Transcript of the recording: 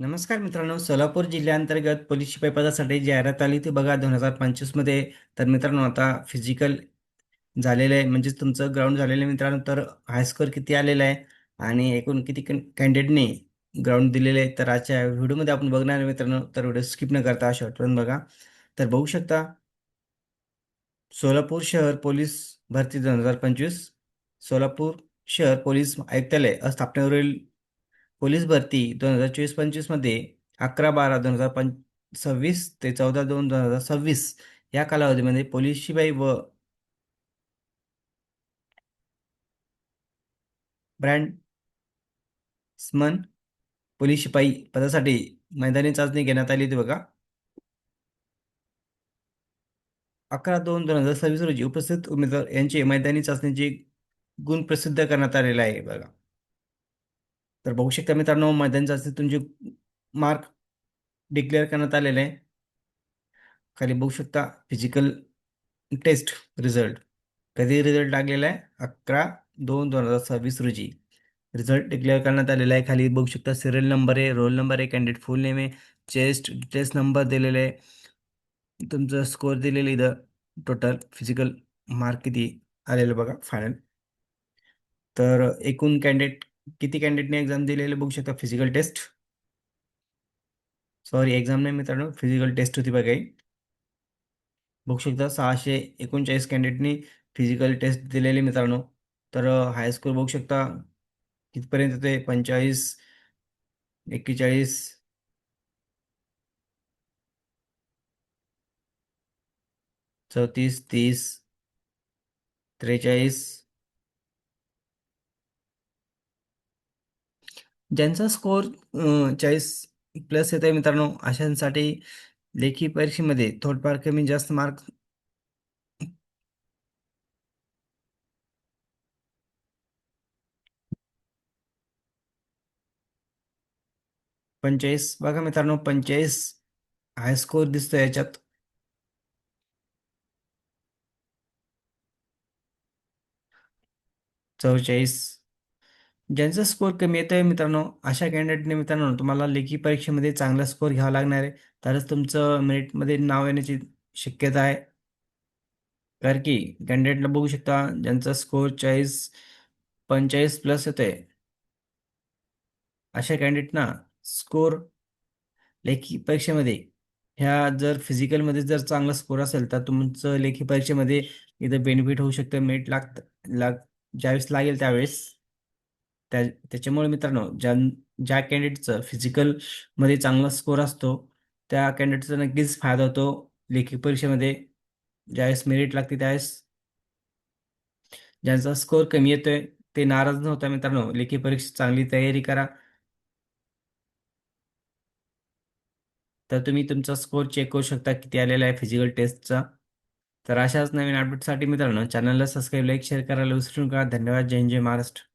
नमस्कार मित्रांनो, सोलापूर जिल्ह्याअंतर्गत पोलीस शिपाई पदासाठी जाहिरात आली ती बघा 2025 मध्ये. तर मित्रांनो, आता फिजिकल झालेलं आहे, म्हणजेच तुमचं ग्राउंड झालेलं आहे मित्रांनो. तर हायस्कोर किती आलेला आहे आणि एकूण किती कॅन्डिडेटने ग्राउंड दिलेले आहे, तर आजच्या व्हिडिओमध्ये आपण बघणार आहे मित्रांनो. तर व्हिडिओ स्किप न करता शेवटपर्यंत बघा. तर बघू शकता, सोलापूर शहर पोलीस भरती 2025, सोलापूर शहर पोलीस आयुक्तालय स्थापनेवरील पोलीस भरती 2024-25 मध्ये 11/12/2026 ते 14/2/2026 या कालावधीमध्ये पोलीस शिपाई व ब्रँड्समन पोलीस शिपाई पदासाठी मैदानी चाचणी घेण्यात आली होती बघा. 11/2/2026 रोजी उपस्थित उमेदवार यांचे मैदानी चाचणीचे गुण प्रसिद्ध करण्यात आलेले आहे बघा. तर बघू शकता मित्रांनो, मैदानी चाचणी तुमचे मार्क डिक्लेअर करण्यात आलेले आहे. खाली बघू शकता फिजिकल टेस्ट रिझल्ट. कधी रिझल्ट लागलेला आहे? 11/2/2026 रोजी रिझल्ट डिक्लेअर करण्यात आलेला आहे. खाली बघू शकता सिरियल नंबर आहे, रोल नंबर आहे, कॅन्डिडेट फुल नेम आहे, चेस्ट डिटेल्स नंबर दिलेले आहे, तुमचं स्कोअर दिलेलं इथं, टोटल फिजिकल मार्क किती आलेलं बघा फायनल. तर एकूण कॅन्डिडेट किती कॅन्डिडेटने एक्झाम दिलेले बघू शकता. फिजिकल टेस्ट, सॉरी एक्झाम नाही मित्रांनो, फिजिकल टेस्ट होती बघा ही. बघू शकता 639 कॅन्डिडेटनी फिजिकल टेस्ट दिलेली मित्रांनो. तर हाय स्कोर बघू शकता कितपर्यंत ते 45, 41, 34, 30, 43. ज्यांचा स्कोर 40+ येत आहे मित्रांनो, अशांसाठी लेखी परीक्षेमध्ये थोडंफार कमी जास्त मार्क 45 बघा मित्रांनो, 45 हाय स्कोर दिसतो याच्यात. 44 ज्यांचा स्कोर कमी येतोय मित्रांनो, अशा कॅन्डिडेटने मित्रांनो तुम्हाला लेखी परीक्षेमध्ये चांगला स्कोर घ्यावा लागणार आहे. तरच तुमचं मेरिटमध्ये नाव येण्याची शक्यता आहे. कारण की कॅन्डिडेटला बघू शकता, ज्यांचा स्कोर 45 येतोय, अशा कॅन्डिडेटना स्कोर लेखी परीक्षेमध्ये, ह्या जर फिजिकलमध्ये जर चांगला स्कोर असेल तर तुमचं लेखी परीक्षेमध्ये इथं बेनिफिट होऊ शकतं. मेरिट लाग ज्यावेळेस लागेल त्यावेळेस. त्याच्यामुळे मित्रांनो, ज्या कॅन्डिडेटचं फिजिकलमध्ये चांगला स्कोर असतो, त्या कॅन्डिडेटचा नक्कीच फायदा होतो लेखी परीक्षेमध्ये. ज्यावेळेस मेरिट लागते त्यावेळेस ज्यांचा स्कोअर कमी येतोय ते नाराज न होता मित्रांनो, लेखी परीक्षा चांगली तयारी करा. तर तुम्ही तुमचा स्कोअर चेक करू शकता किती आलेला आहे फिजिकल टेस्टचा. तर अशाच नवीन अपडेटसाठी मित्रांनो चॅनलला सबस्क्राईब, लाईक, शेअर करायला विसरू नका. धन्यवाद. जय हिंद, जय महाराष्ट्र.